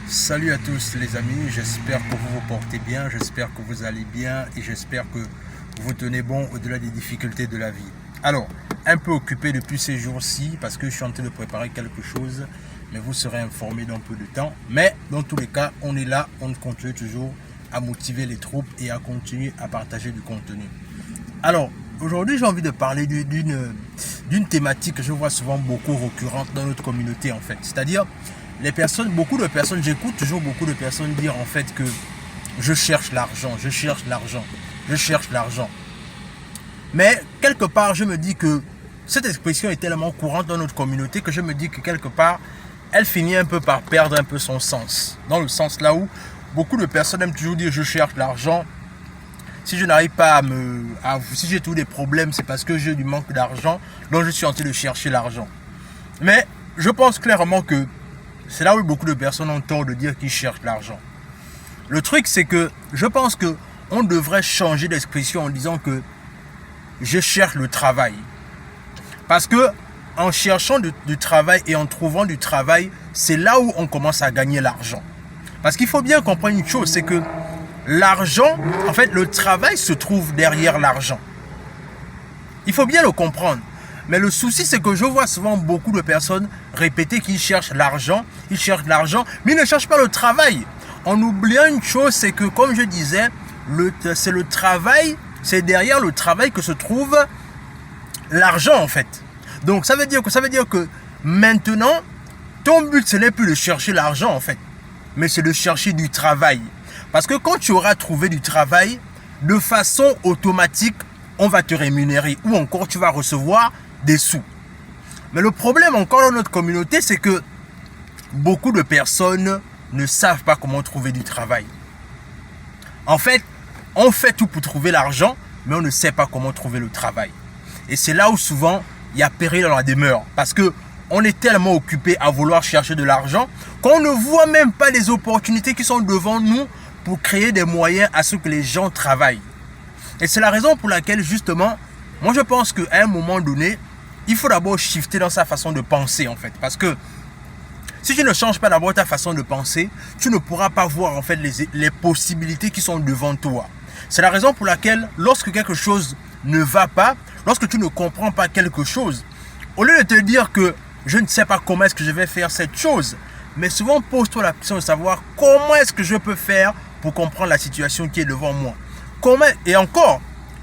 Salut à tous les amis, j'espère que vous vous portez bien, j'espère que vous allez bien et j'espère que vous tenez bon au-delà des difficultés de la vie. Alors, un peu occupé depuis ces jours-ci parce que je suis en train de préparer quelque chose, mais vous serez informés dans peu de temps. Mais dans tous les cas, on est là, on continue toujours à motiver les troupes et à continuer à partager du contenu. Alors, aujourd'hui j'ai envie de parler d'une thématique que je vois souvent beaucoup récurrente dans notre communauté en fait. C'est-à-dire, beaucoup de personnes, j'écoute toujours beaucoup de personnes dire en fait que je cherche l'argent, je cherche l'argent, je cherche l'argent. Mais quelque part, je me dis que cette expression est tellement courante dans notre communauté que je me dis que quelque part, elle finit un peu par perdre un peu son sens. Dans le sens là où beaucoup de personnes aiment toujours dire je cherche l'argent. Si je n'arrive pas si j'ai tous des problèmes, c'est parce que j'ai du manque d'argent, donc je suis en train de chercher l'argent. Mais je pense clairement que c'est là où beaucoup de personnes ont tort de dire qu'ils cherchent l'argent. Le truc, c'est que je pense que on devrait changer d'expression en disant que je cherche le travail. Parce que en cherchant du travail et en trouvant du travail, c'est là où on commence à gagner l'argent. Parce qu'il faut bien comprendre une chose, c'est que l'argent, en fait, le travail se trouve derrière l'argent. Il faut bien le comprendre. Mais le souci, c'est que je vois souvent beaucoup de personnes répéter qu'ils cherchent l'argent, mais ils ne cherchent pas le travail. En oubliant une chose, c'est que, comme je disais, c'est le travail, c'est derrière le travail que se trouve l'argent, en fait. Donc, ça veut dire que maintenant, ton but, ce n'est plus de chercher l'argent, en fait, mais c'est de chercher du travail. Parce que quand tu auras trouvé du travail, de façon automatique, on va te rémunérer ou encore tu vas recevoir des sous. Mais le problème encore dans notre communauté, c'est que beaucoup de personnes ne savent pas comment trouver du travail. En fait, on fait tout pour trouver l'argent, mais on ne sait pas comment trouver le travail. Et c'est là où souvent, il y a péril dans la demeure. Parce que on est tellement occupé à vouloir chercher de l'argent qu'on ne voit même pas les opportunités qui sont devant nous pour créer des moyens à ce que les gens travaillent. Et c'est la raison pour laquelle, justement, moi je pense qu'à un moment donné, il faut d'abord shifter dans sa façon de penser, en fait. Parce que si tu ne changes pas d'abord ta façon de penser, tu ne pourras pas voir, en fait, les possibilités qui sont devant toi. C'est la raison pour laquelle, lorsque quelque chose ne va pas, lorsque tu ne comprends pas quelque chose, au lieu de te dire que je ne sais pas comment est-ce que je vais faire cette chose, mais souvent pose-toi la question de savoir comment est-ce que je peux faire pour comprendre la situation qui est devant moi. Et encore,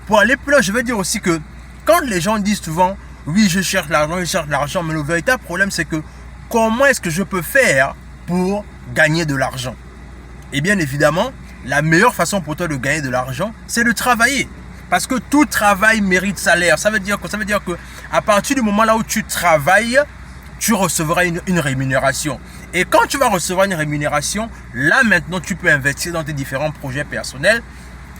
pour aller plus loin, je vais dire aussi que quand les gens disent souvent oui, je cherche l'argent, mais le véritable problème, c'est que comment est-ce que je peux faire pour gagner de l'argent? Et bien évidemment, la meilleure façon pour toi de gagner de l'argent, c'est de travailler. Parce que tout travail mérite salaire. Ça veut dire que à partir du moment là où tu travailles, tu recevras une rémunération. Et quand tu vas recevoir une rémunération, là maintenant, tu peux investir dans tes différents projets personnels.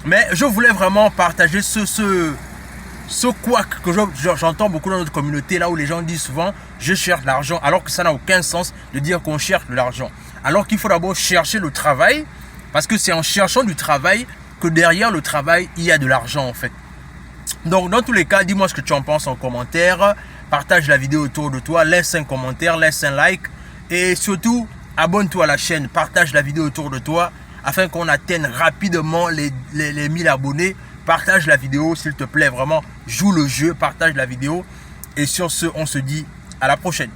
Mais je voulais vraiment partager ce couac que j'entends beaucoup dans notre communauté, là où les gens disent souvent je cherche l'argent, alors que ça n'a aucun sens de dire qu'on cherche de l'argent. Alors qu'il faut d'abord chercher le travail, parce que c'est en cherchant du travail que derrière le travail, il y a de l'argent en fait. Donc dans tous les cas, dis-moi ce que tu en penses en commentaire, partage la vidéo autour de toi, laisse un commentaire, laisse un like et surtout abonne-toi à la chaîne, partage la vidéo autour de toi afin qu'on atteigne rapidement les 1000 abonnés. Partage la vidéo s'il te plaît, vraiment joue le jeu, partage la vidéo et sur ce on se dit à la prochaine.